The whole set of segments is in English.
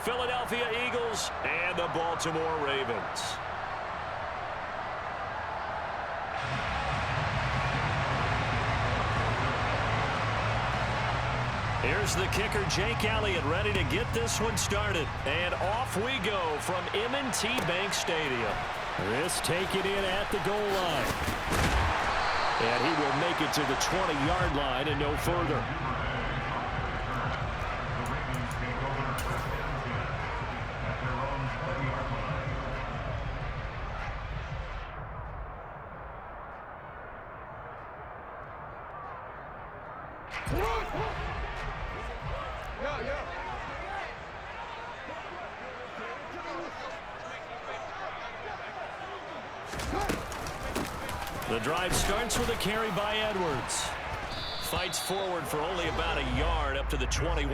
Philadelphia Eagles and the Baltimore Ravens. Here's the kicker, Jake Elliott, ready to get this one started. And off we go from M&T Bank Stadium. This taken in at the goal line. And he will make it to the 20-yard line and no further. The drive starts with a carry by Edwards. Fights forward for only about a yard up to the 21.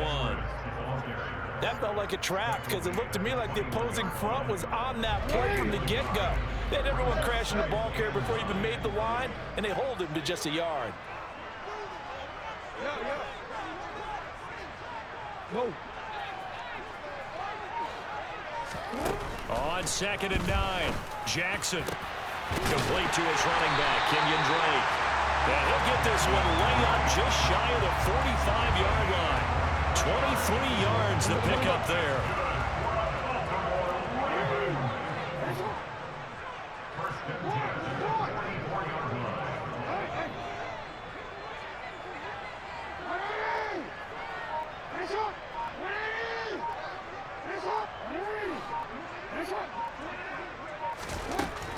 That felt like a trap because it looked to me like the opposing front was on that play from the get-go. They had everyone crashing the ball carrier before he even made the line, and they hold him to just a yard. Go. On 2nd and 9, Jackson. Complete to his running back, Kenyon Drake. And he'll get this one way up just shy of the 45-yard line. 23 yards to pick up there.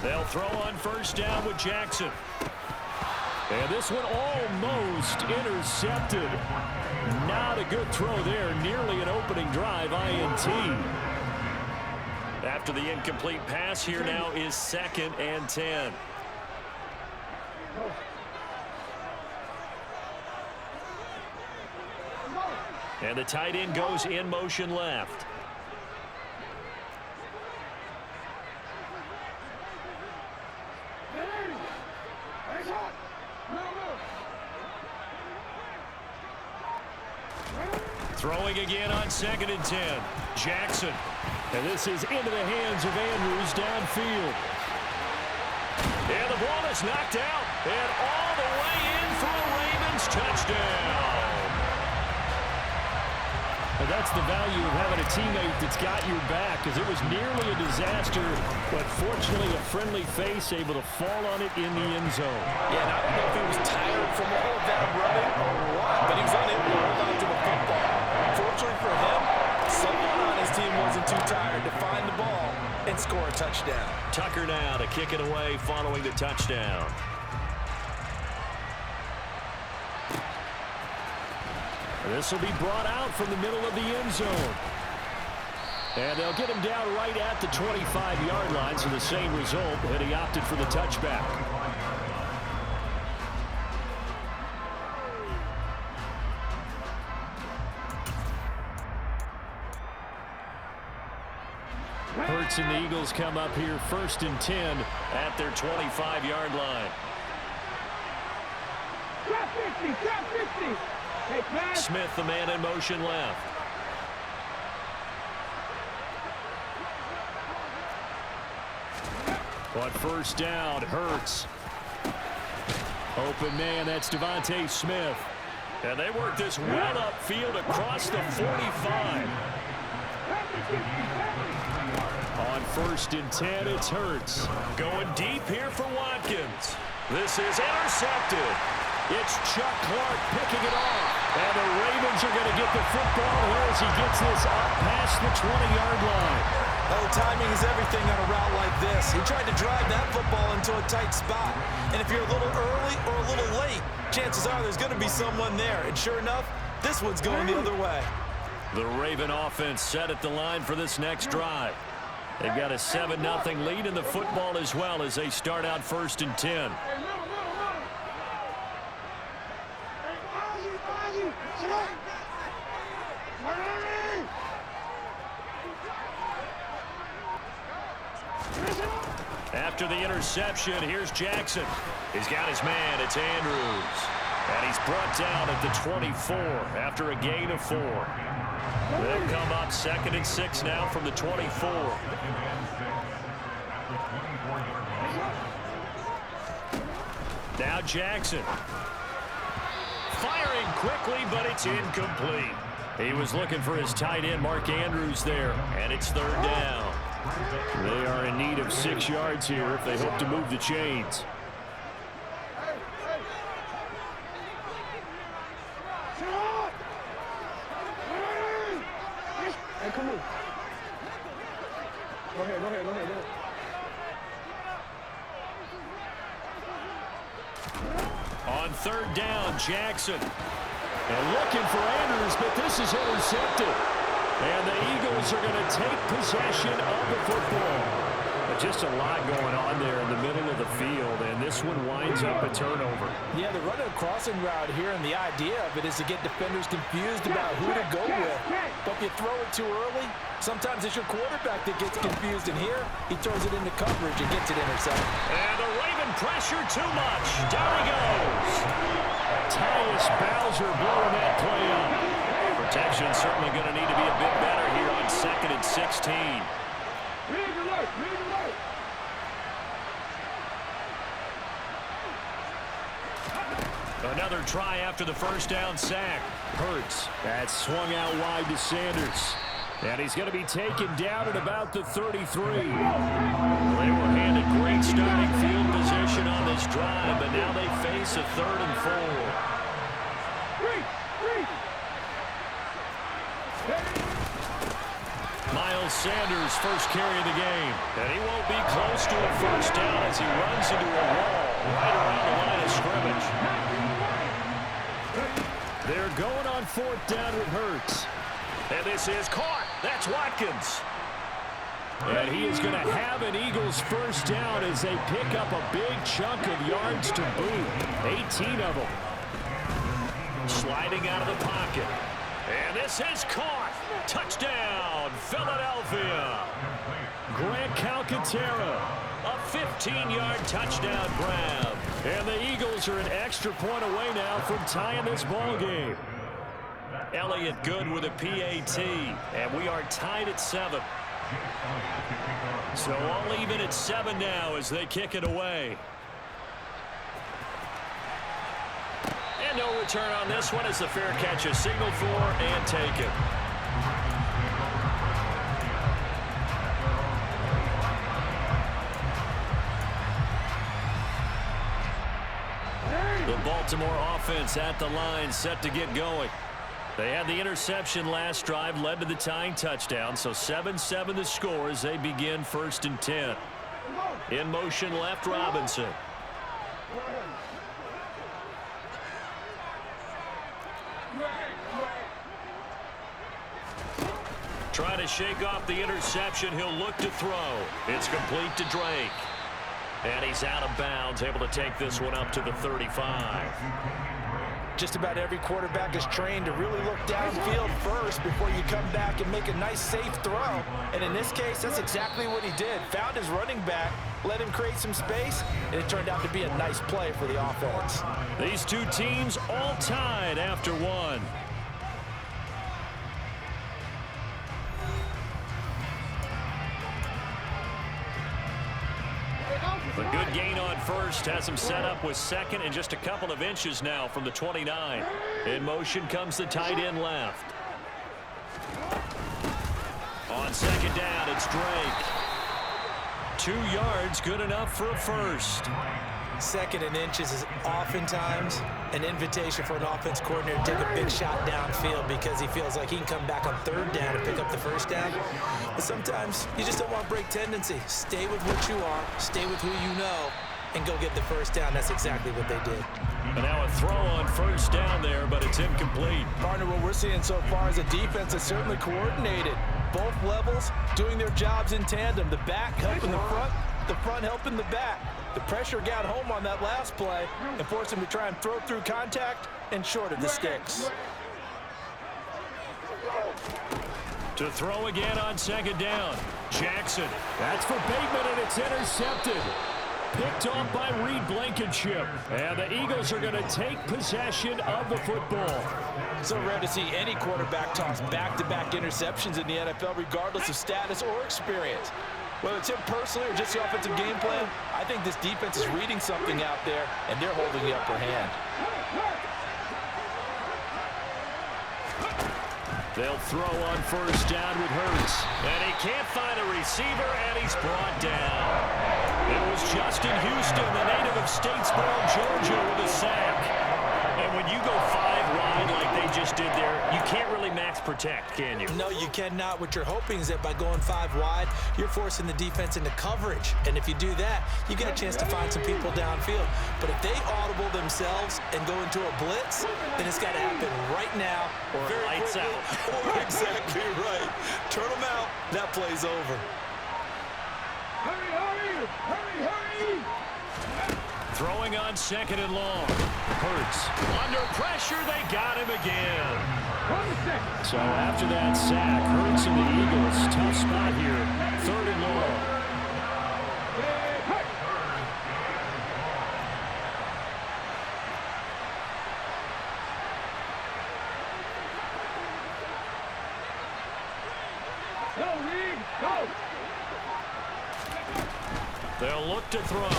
They'll throw on 1st down with Jackson. And this one almost intercepted. Not a good throw there. Nearly an opening drive, INT. After the incomplete pass, here now is 2nd and 10. And the tight end goes in motion left. Throwing again on 2nd and 10. Jackson. And this is into the hands of Andrews downfield. And the ball is knocked out. And all the way in for a Ravens touchdown. And that's the value of having a teammate that's got your back, because it was nearly a disaster, but fortunately a friendly face able to fall on it in the end zone. Yeah, and I don't know if he was tired from all of that running or what, but he was unable to hold on to the football. Fortunately for him, someone on his team wasn't too tired to find the ball and score a touchdown. Tucker now to kick it away following the touchdown. This will be brought out from the middle of the end zone. And they'll get him down right at the 25-yard line, so the same result, and he opted for the touchback. Hurts and the Eagles come up here 1st and 10 at their 25-yard line. Drop 50, drop 50. Smith, the man in motion left. On 1st down, Hurts. Open man, that's Devontae Smith. And they work this well upfield across the 45. On 1st and 10, it's Hurts. Going deep here for Watkins. This is intercepted. It's Chuck Clark picking it off. And the Ravens are going to get the football here as he gets this up past the 20-yard line. Oh, timing is everything on a route like this. He tried to drive that football into a tight spot. And if you're a little early or a little late, chances are there's going to be someone there. And sure enough, this one's going the other way. The Raven offense set at the line for this next drive. They've got a 7-0 lead in the football as well as they start out 1st and 10. After the interception, here's Jackson. He's got his man. It's Andrews. And he's brought down at the 24 after a gain of 4. They'll come up 2nd and 6 now from the 24. Now Jackson. Firing quickly, but it's incomplete. He was looking for his tight end, Mark Andrews, there, and it's 3rd down. They are in need of 6 yards here if they hope to move the chains. Hey, come on. Go ahead. On 3rd down, Jackson. And looking for Andrews, but this is intercepted. And the Eagles are going to take possession of the football. Just a lot going on there in the middle of the field, and this one winds up a turnover. Yeah, they're running a crossing route here, and the idea of it is to get defenders confused about who to go with. But if you throw it too early, sometimes it's your quarterback that gets confused, and here he throws it into coverage and gets it intercepted. And the Raven pressure too much. Down he goes. Tyus Bowser blowing that play up. Protection certainly going to need to be a bit better here on 2nd and 16. Read the light. Another try after the 1st down sack. Hurts. That swung out wide to Sanders. And he's going to be taken down at about the 33. They were handed great starting field position on this drive, but now they face a 3rd and 4. Miles Sanders, first carry of the game. And he won't be close to a 1st down as he runs into a wall right around the line of scrimmage. They're going on 4th down with Hurts. And this is caught. That's Watkins. And he is going to have an Eagles 1st down as they pick up a big chunk of yards to boot. 18 of them. Sliding out of the pocket. And this is caught. Touchdown, Philadelphia. Grant Calcaterra. A 15-yard touchdown grab. And the Eagles are an extra point away now from tying this ball game. Elliott Good with a PAT. And we are tied at 7. So all even at 7 now as they kick it away. And no return on this one as the fair catch is signaled for and taken. The Baltimore offense at the line, set to get going. They had the interception last drive, led to the tying touchdown, so 7-7 the score as they begin 1st and 10. In motion left, Robinson. Trying to shake off the interception, he'll look to throw. It's complete to Drake. And he's out of bounds, able to take this one up to the 35. Just about every quarterback is trained to really look downfield first before you come back and make a nice, safe throw. And in this case, that's exactly what he did. Found his running back, let him create some space, and it turned out to be a nice play for the offense. These two teams all tied after one. A good gain on first has him set up with 2nd and just a couple of inches now from the 29. In motion comes the tight end left. On 2nd down, it's Drake. 2 yards, good enough for a first. 2nd and inches is oftentimes an invitation for an offense coordinator to take a big shot downfield because he feels like he can come back on 3rd down and pick up the 1st down. But sometimes you just don't want to break tendency. Stay with what you are, stay with who you know, and go get the 1st down. That's exactly what they did. And now a throw on 1st down there, but it's incomplete. Partner, what we're seeing so far is a defense that's certainly coordinated. Both levels doing their jobs in tandem. The back helping the front helping the back. The pressure got home on that last play and forced him to try and throw through contact and short of the sticks. To throw again on 2nd down. Jackson. That's for Bateman, and it's intercepted. picked off by Reed Blankenship. And the Eagles are going to take possession of the football. So rare to see any quarterback toss back-to-back interceptions in the NFL, regardless of status or experience. Whether it's him personally or just the offensive game plan, I think this defense is reading something out there, and they're holding the upper hand. They'll throw on first down with Hurts. And he can't find a receiver, and he's brought down. It was Justin Houston, the native of Statesboro, Georgia, with a sack. And when you go 5 wide like they just did there, you can't really max protect, can you? No, you cannot. What you're hoping is that by going 5 wide, you're forcing the defense into coverage. And if you do that, you get a chance to find some people downfield. But if they audible themselves and go into a blitz, then it's got to happen right now. Or lights out. Or exactly right. Turn them out. That play's over. Hurry, hurry, hurry, hurry. Throwing on 2nd and long. Hurts. Under pressure, they got him again. So after that sack, Hurts and the Eagles, tough spot here. 3rd and long. Go, Reed, go. They'll look to throw.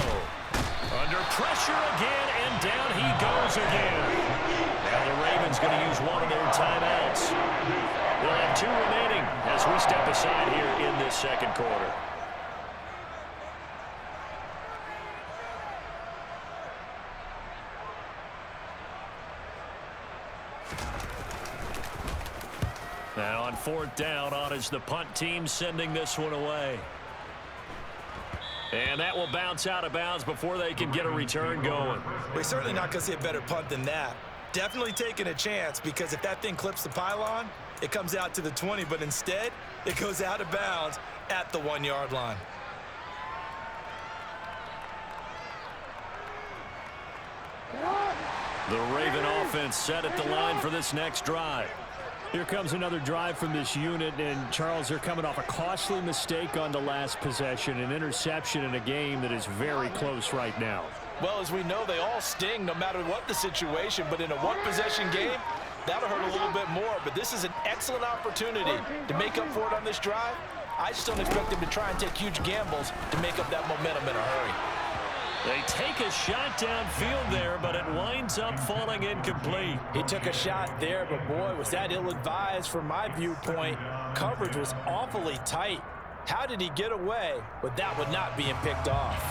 Under pressure again, and down he goes again. Now the Ravens going to use one of their timeouts. They'll have 2 remaining as we step aside here in this 2nd quarter. Now on 4th down, on is the punt team sending this one away. And that will bounce out of bounds before they can get a return going. We're certainly not going to see a better punt than that. Definitely taking a chance, because if that thing clips the pylon, it comes out to the 20, but instead, it goes out of bounds at the 1-yard line. The Raven offense set at the line for this next drive. Here comes another drive from this unit, and Charles, they're coming off a costly mistake on the last possession, an interception in a game that is very close right now. Well, as we know, they all sting no matter what the situation, but in a one-possession game, that'll hurt a little bit more. But this is an excellent opportunity to make up for it on this drive. I just don't expect them to try and take huge gambles to make up that momentum in a hurry. They take a shot downfield there, but it winds up falling incomplete. He took a shot there, but boy, was that ill-advised from my viewpoint. Coverage was awfully tight. How did he get away with that one not being picked off?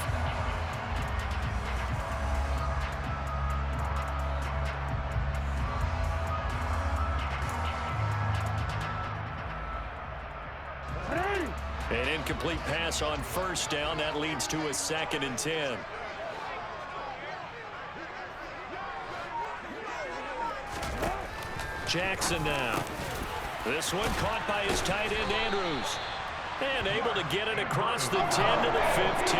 An incomplete pass on 1st down. That leads to a 2nd and 10. Jackson now. This one caught by his tight end, Andrews. And able to get it across the 10 to the 15.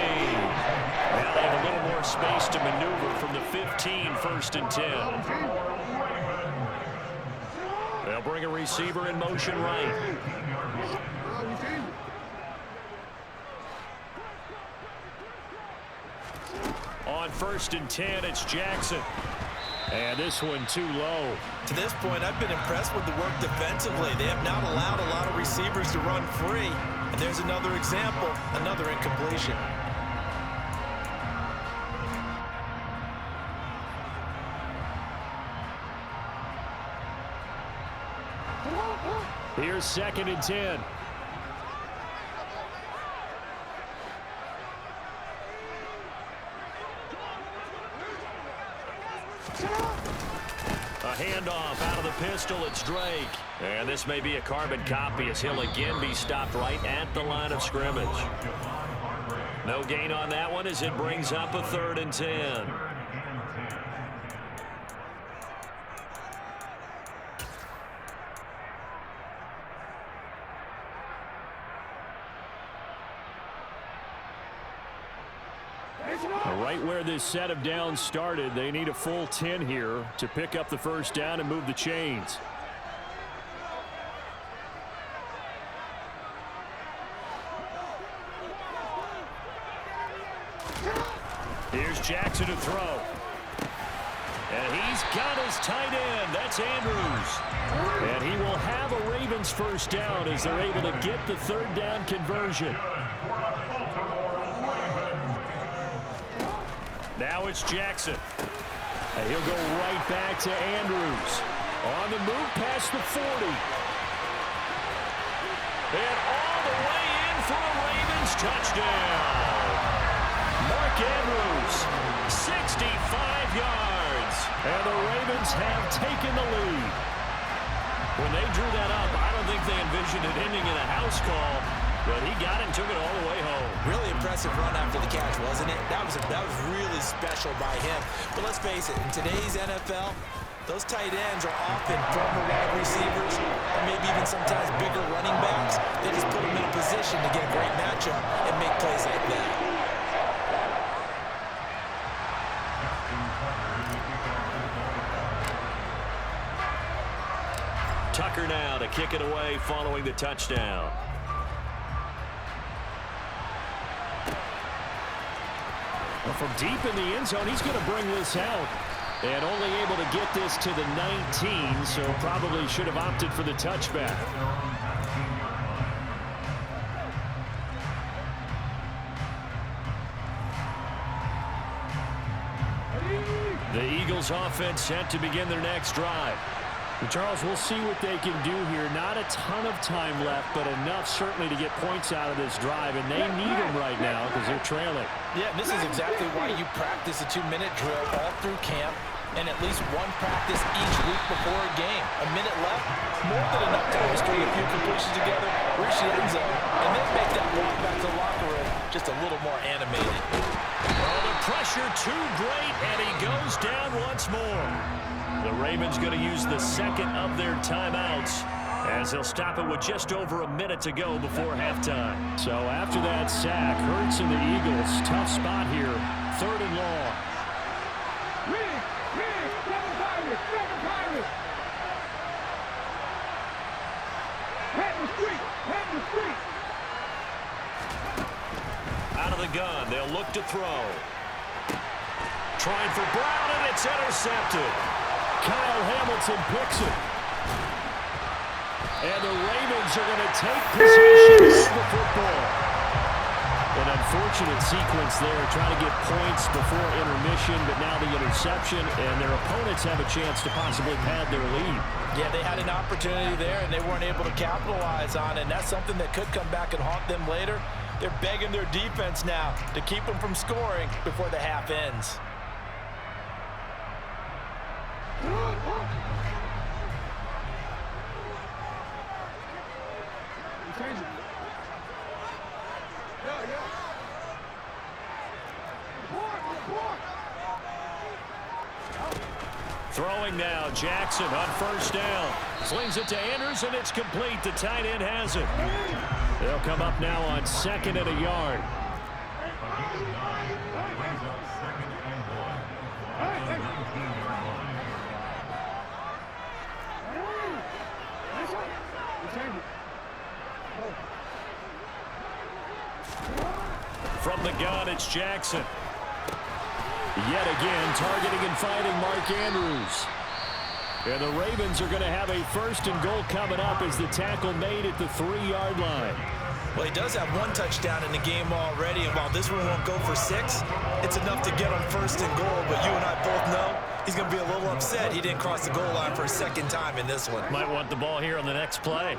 Now they have a little more space to maneuver from the 15, 1st and 10. They'll bring a receiver in motion right. On 1st and 10, it's Jackson. And this one too low. To this point, I've been impressed with the work defensively. They have not allowed a lot of receivers to run free. And there's another example, another incompletion. Here's 2nd and 10. A handoff out of the pistol. It's Drake. And this may be a carbon copy as he'll again be stopped right at the line of scrimmage. No gain on that one as it brings up a 3rd and 10. Right where this set of downs started, they need a full 10 here to pick up the 1st down and move the chains. Here's Jackson to throw. And he's got his tight end. That's Andrews. And he will have a Ravens first down as they're able to get the third down conversion. Now it's Jackson. And he'll go right back to Andrews. On the move past the 40. And all the way in for a Ravens touchdown. Mark Andrews, 65 yards. And the Ravens have taken the lead. When they drew that up, I don't think they envisioned it ending in a house call. But he got it and took it all the way home. Really impressive run after the catch, wasn't it? That was really special by him. But let's face it, in today's NFL, those tight ends are often former wide receivers or maybe even sometimes bigger running backs. They just put them in a position to get a great matchup and make plays like that. Tucker now to kick it away following the touchdown. Well, from deep in the end zone, he's going to bring this out. And only able to get this to the 19, so probably should have opted for the touchback. The Eagles offense set to begin their next drive. Charles, we'll see what they can do here. Not a ton of time left, but enough certainly to get points out of this drive, and they need them right now because they're trailing. Yeah, and this is exactly why you practice a 2-minute drill all through camp and at least one practice each week before a game. A minute left, more than enough time to string a few completions together, reach the end zone, and then make that walk back to the locker room just a little more animated. Oh, the pressure too great, and he goes down once more. The Ravens going to use the second of their timeouts as they'll stop it with just over a minute to go before halftime. So after that sack, Hurts and the Eagles, tough spot here, 3rd and long. Out of the gun, they'll look to throw. Trying for Brown, and it's intercepted. Kyle Hamilton picks it. And the Ravens are going to take possession of the football. An unfortunate sequence there, trying to get points before intermission, but now the interception, and their opponents have a chance to possibly pad their lead. Yeah, they had an opportunity there, and they weren't able to capitalize on it, and that's something that could come back and haunt them later. They're begging their defense now to keep them from scoring before the half ends. Throwing now, Jackson on 1st down. Slings it to Andrews, and it's complete. The tight end has it. They'll come up now on 2nd and a yard. From the gun, it's Jackson. Yet again, targeting and finding Mark Andrews. And the Ravens are going to have a 1st and goal coming up as the tackle made at the 3-yard line. Well, he does have 1 touchdown in the game already, and while this one won't go for 6, it's enough to get him 1st and goal. But you and I both know he's going to be a little upset he didn't cross the goal line for a 2nd time in this one. Might want the ball here on the next play.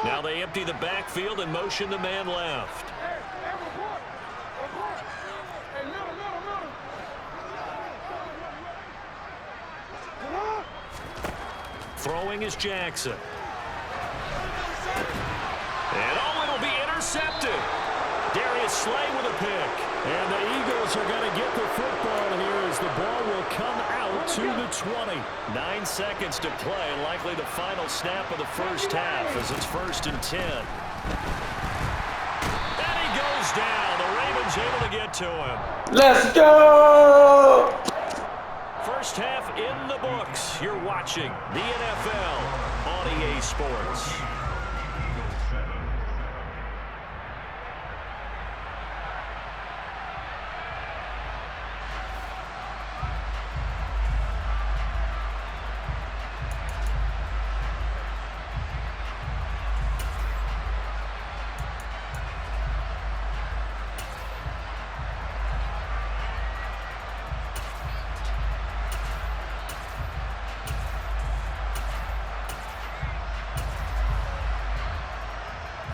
Now they empty the backfield and motion the man left. Throwing is Jackson. And it'll be intercepted. Darius Slay with a pick. And the Eagles are going to get the football here as the ball will come out to the 20. 9 seconds to play, and likely the final snap of the first half as it's 1st and 10. And he goes down. The Ravens able to get to him. Let's go! First half in the books. You're watching the NFL on EA Sports.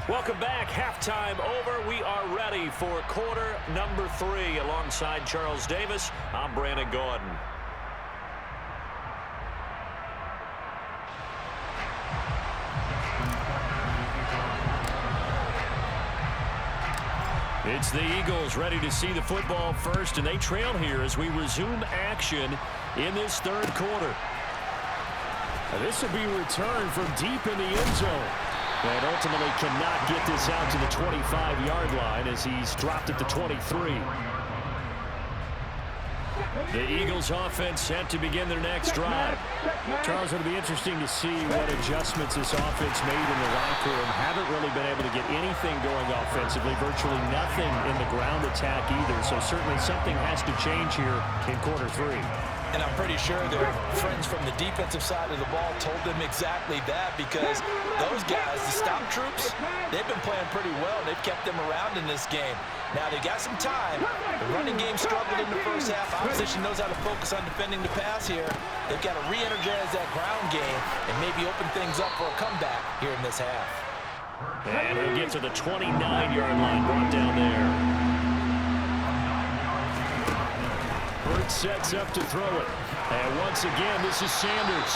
Welcome back. Halftime over. We are ready for quarter number 3. Alongside Charles Davis, I'm Brandon Gaudin. It's the Eagles ready to see the football first, and they trail here as we resume action in this third quarter. This will be returned from deep in the end zone. And ultimately cannot get this out to the 25-yard line as he's dropped at the 23. The Eagles offense set to begin their next drive. Charles, it'll be interesting to see what adjustments this offense made in the locker room. Haven't really been able to get anything going offensively, virtually nothing in the ground attack either. So certainly something has to change here in quarter 3. And I'm pretty sure their friends from the defensive side of the ball told them exactly that, because those guys, the stop troops, they've been playing pretty well. They've kept them around in this game. Now, they got some time. The running game struggled in the first half. Opposition knows how to focus on defending the pass here. They've got to re-energize that ground game and maybe open things up for a comeback here in this half. And he'll get to the 29-yard line, brought down there. Hurts sets up to throw it. And once again, this is Sanders.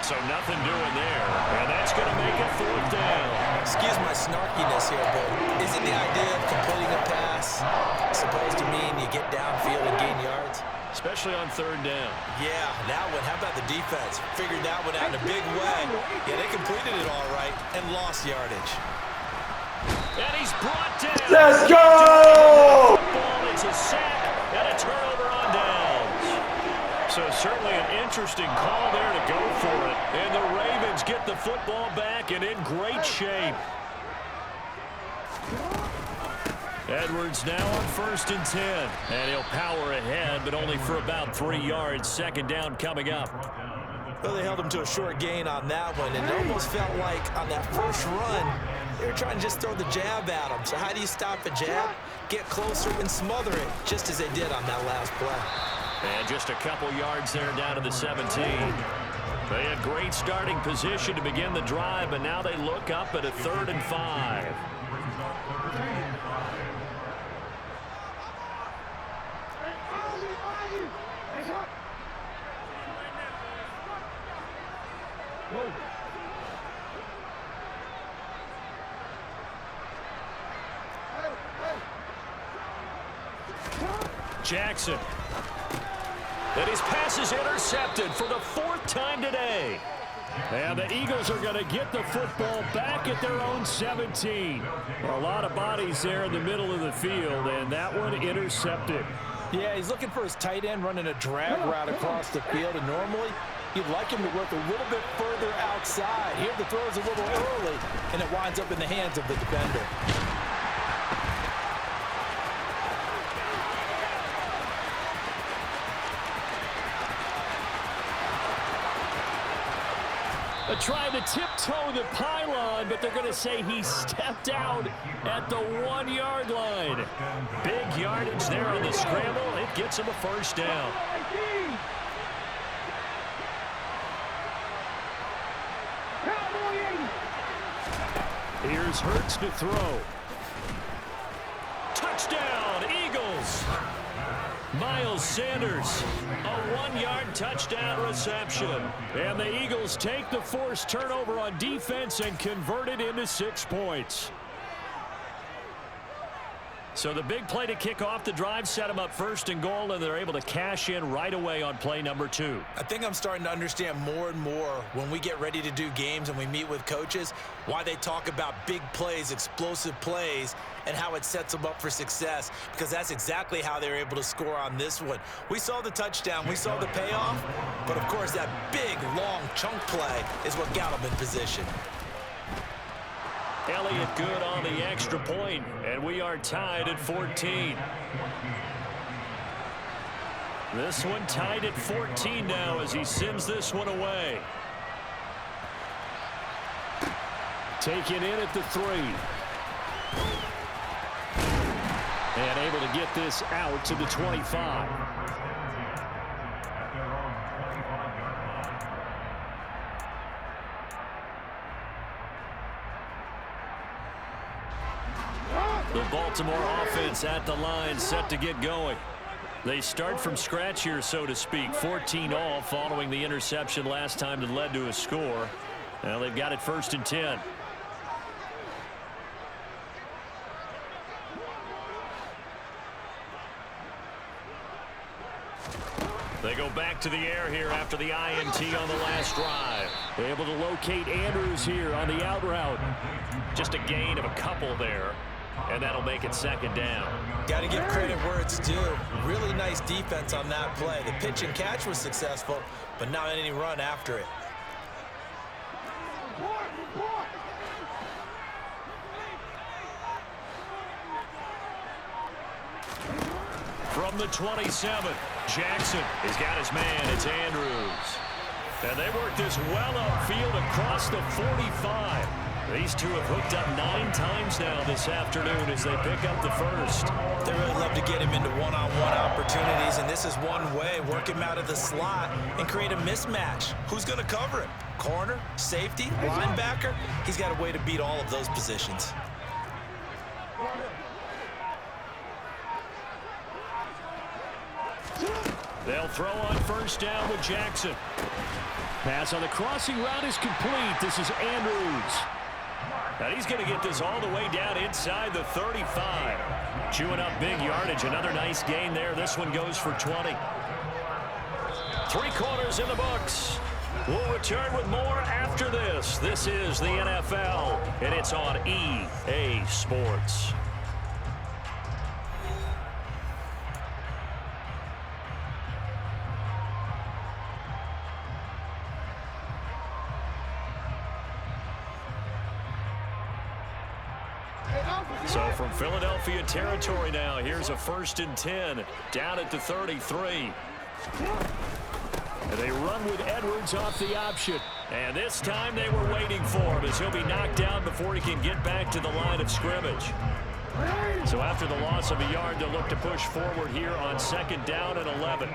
So nothing doing there. And that's going to make it 4th down. Excuse my snarkiness here, but isn't the idea of completing a pass supposed to mean you get downfield and gain yards? Especially on 3rd down. Yeah, that one. How about the defense? Figured that one out in a big way. Yeah, they completed it all right and lost yardage. And he's brought down. Let's go! It's a sack and a turnover on downs. So certainly an interesting call there to go for it. And the Ravens get the football back and in great shape. Edwards now on 1st and 10. And he'll power ahead, but only for about 3 yards. 2nd down coming up. Well, they held him to a short gain on that one, and it almost felt like on that first run, they were trying to just throw the jab at him. So how do you stop a jab? Get closer and smother it, just as they did on that last play. And just a couple yards there down to the 17. They had great starting position to begin the drive, but now they look up at a 3rd and 5. Jackson. And his pass is intercepted for the 4th time today. And the Eagles are going to get the football back at their own 17. A lot of bodies there in the middle of the field, and that one intercepted. Yeah, he's looking for his tight end running a drag route across the field, and normally you'd like him to work a little bit further outside. Here the throw is a little early, and it winds up in the hands of the defender. Trying to tiptoe the pylon, but they're going to say he stepped out at the 1-yard line. Big yardage there on the scramble. It gets him a 1st down. Here's Hurts to throw. Touchdown, Eagles! Miles Sanders, a 1-yard touchdown reception. And the Eagles take the forced turnover on defense and convert it into 6 points. So the big play to kick off the drive set them up 1st and goal, and they're able to cash in right away on play number 2. I think I'm starting to understand more and more when we get ready to do games and we meet with coaches why they talk about big plays, explosive plays, and how it sets them up for success, because that's exactly how they were able to score on this one. We saw the touchdown, we saw the payoff, but of course that big, long chunk play is what got them in position. Elliott good on the extra point, and we are tied at 14. This one tied at 14 now as he sends this one away. Taken in at the 3. And able to get this out to the 25. The Baltimore offense at the line, set to get going. They start from scratch here, so to speak. 14 all following the interception last time that led to a score. Now they've got it 1st and 10. They go back to the air here after the INT on the last drive. Able to locate Andrews here on the out route. Just a gain of a couple there, and that'll make it 2nd down. Got to give credit where it's due. Really nice defense on that play. The pitch and catch was successful, but not any run after it. From the 27, Jackson has got his man. It's Andrews. And they work this well upfield across the 45. These two have hooked up 9 times now this afternoon as they pick up the first. They really love to get him into one-on-one opportunities, and this is one way. Work him out of the slot and create a mismatch. Who's going to cover him? Corner, safety, linebacker? He's got a way to beat all of those positions. They'll throw on 1st down with Jackson. Pass on the crossing route is complete. This is Andrews. And he's going to get this all the way down inside the 35. Chewing up big yardage. Another nice gain there. This one goes for 20. 3 quarters in the books. We'll return with more after this. This is the NFL, and it's on EA Sports. So from Philadelphia territory now, here's a 1st and 10 down at the 33. And they run with Edwards off the option. And this time they were waiting for him as he'll be knocked down before he can get back to the line of scrimmage. So after the loss of a yard, they'll look to push forward here on 2nd down and 11.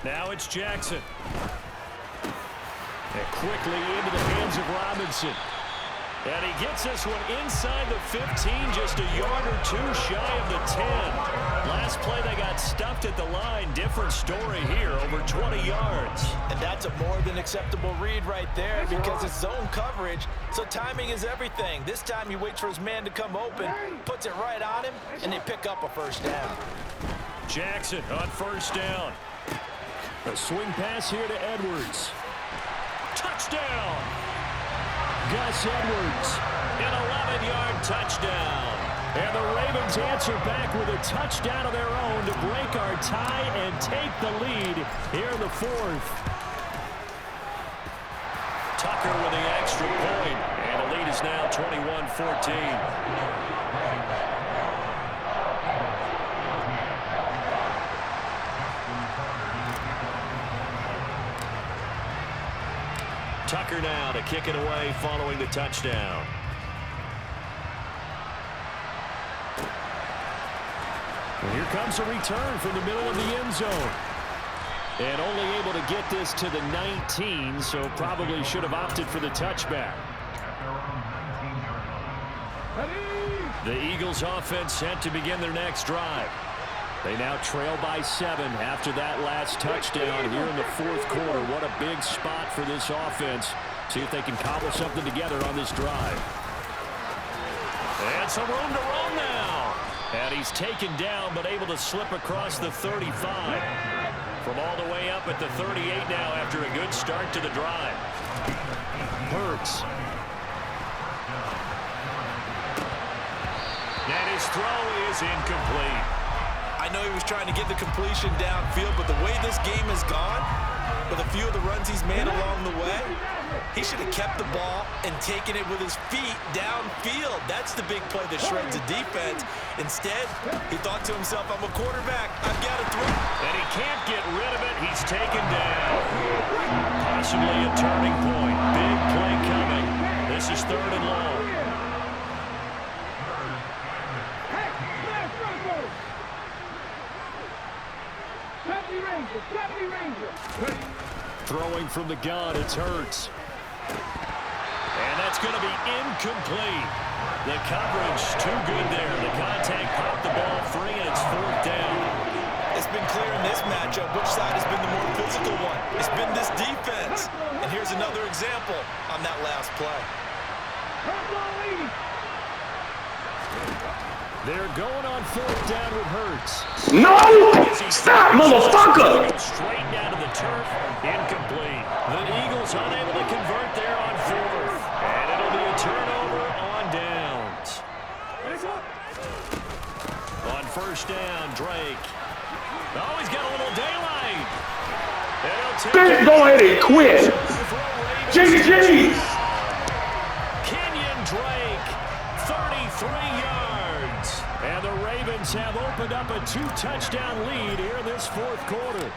Now it's Jackson. And quickly into the hands of Robinson. And he gets this one inside the 15, just a yard or 2 shy of the 10. Last play they got stuffed at the line. Different story here, over 20 yards. And that's a more than acceptable read right there because it's zone coverage, so timing is everything. This time he waits for his man to come open, puts it right on him, and they pick up a 1st down. Jackson on 1st down. A swing pass here to Edwards. Touchdown! Gus Edwards. An 11-yard touchdown. And the Ravens answer back with a touchdown of their own to break our tie and take the lead here in the 4th. Tucker with the extra point, and the lead is now 21-14. Tucker now to kick it away following the touchdown. And here comes a return from the middle of the end zone. And only able to get this to the 19, so probably should have opted for the touchback. The Eagles offense set to begin their next drive. They now trail by 7 after that last touchdown here in the 4th quarter. What a big spot for this offense. See if they can cobble something together on this drive. And some room to run now. And he's taken down but able to slip across the 35. From all the way up at the 38 now after a good start to the drive. Hurts. And his throw is incomplete. I know he was trying to get the completion downfield, but the way this game has gone, with a few of the runs he's made along the way, he should have kept the ball and taken it with his feet downfield. That's the big play that shreds the defense. Instead, he thought to himself, I'm a quarterback. I've got to throw. And he can't get rid of it. He's taken down. Possibly a turning point. Big play coming. This is 3rd and long. Throwing from the gun, it's Hurts. And that's going to be incomplete. The coverage too good there. The contact popped the ball free, and it's 4th down. It's been clear in this matchup which side has been the more physical one. It's been this defense. And here's another example on that last play. They're going on 4th down with Hurts. No! Stop, motherfucker! Straight down to the turf, incomplete. The Eagles unable to convert there on 4th. And it'll be a turnover on downs. On 1st down, Drake. Oh, he's got a little daylight. Bitch, go ahead and quit. GG. Kenyon Drake, 33 yards. And the Ravens have opened up a 2-touchdown lead here in this 4th quarter.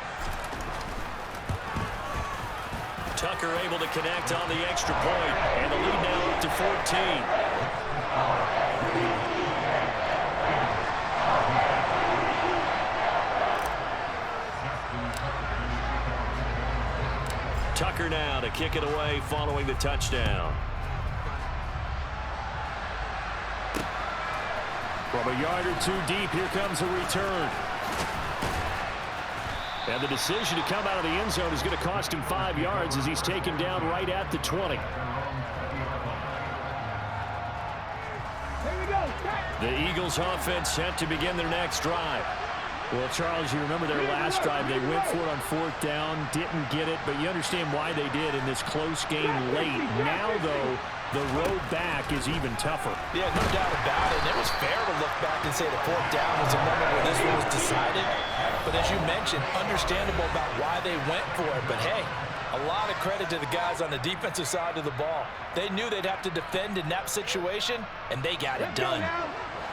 Tucker able to connect on the extra point, and the lead now up to 14. Tucker now to kick it away following the touchdown. From a yard or two deep, here comes a return. And the decision to come out of the end zone is going to cost him 5 yards as he's taken down right at the 20. The Eagles offense set to begin their next drive. Well, Charles, you remember their last drive. They went for it on 4th down, didn't get it, but you understand why they did in this close game late. Now, though, the road back is even tougher. Yeah, no doubt about it. And it was fair to look back and say the 4th down was a moment where this one was decided. But as you mentioned, understandable about why they went for it. But, hey, a lot of credit to the guys on the defensive side of the ball. They knew they'd have to defend in that situation, and they got it done.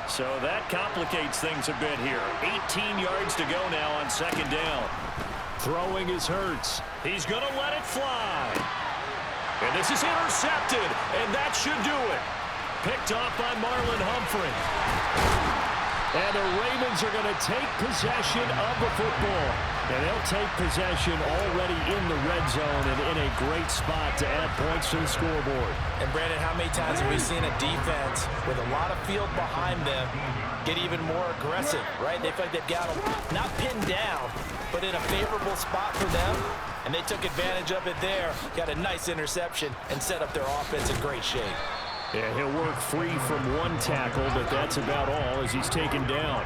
So that complicates things a bit here. 18 yards to go now on 2nd down. Throwing is Hurts. He's going to let it fly. And this is intercepted, and that should do it. Picked off by Marlon Humphrey. And the Ravens are going to take possession of the football. And they'll take possession already in the red zone and in a great spot to add points to the scoreboard. And, Brandon, how many times have we seen a defense with a lot of field behind them get even more aggressive, right? They feel like they've got them not pinned down, but in a favorable spot for them. And they took advantage of it there, got a nice interception, and set up their offense in great shape. Yeah, he'll work free from one tackle, but that's about all as he's taken down.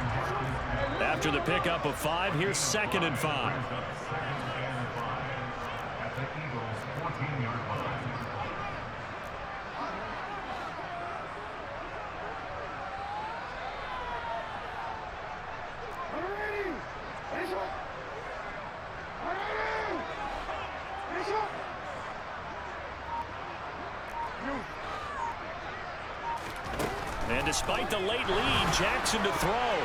After the pickup of 5, here's 2nd and 5. And despite the late lead, Jackson to throw.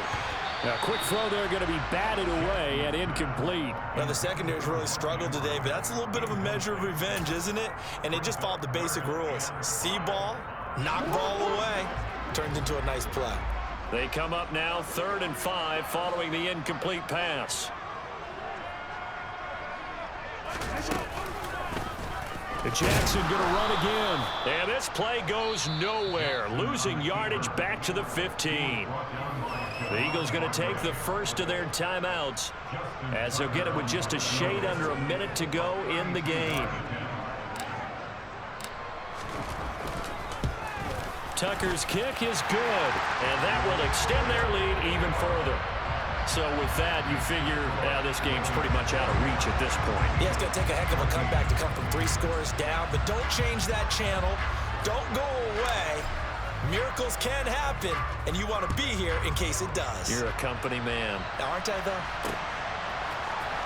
Now, quick throw there going to be batted away and incomplete. Now, the secondary's really struggled today, but that's a little bit of a measure of revenge, isn't it? And they just followed the basic rules. See ball, knock ball away, turned into a nice play. They come up now 3rd and 5 following the incomplete pass. And Jackson going to run again. And this play goes nowhere. Losing yardage back to the 15. The Eagles going to take the first of their timeouts as they'll get it with just a shade under a minute to go in the game. Tucker's kick is good, and that will extend their lead even further. So with that, you figure this game's pretty much out of reach at this point. Yeah, it's going to take a heck of a comeback to come from 3 scores down, but don't change that channel. Don't go away. Miracles can happen, and you want to be here in case it does. You're a company man. Aren't I, though?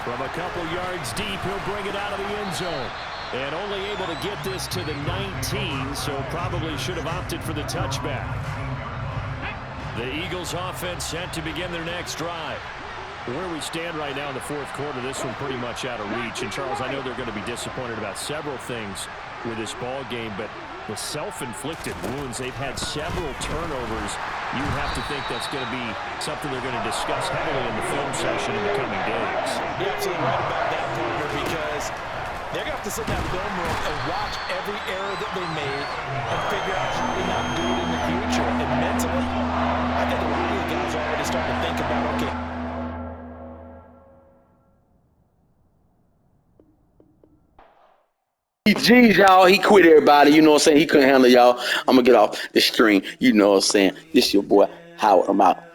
From a couple yards deep, he'll bring it out of the end zone. And only able to get this to the 19, so probably should have opted for the touchback. The Eagles offense set to begin their next drive. Where we stand right now in the 4th quarter, this one pretty much out of reach. And, Charles, I know they're going to be disappointed about several things with this ball game, but the self-inflicted wounds, they've had several turnovers. You have to think that's going to be something they're going to discuss heavily in the film session in the coming days. You're absolutely right about that, partner, because They're going to have to sit in that film room and watch every error that they made and figure out how to not do it in the future. And mentally, I think a lot of the guys are already starting to think about, okay, G's, y'all. He quit everybody. You know what I'm saying? He couldn't handle y'all. I'm going to get off the screen. You know what I'm saying? This your boy, Howard. I'm out.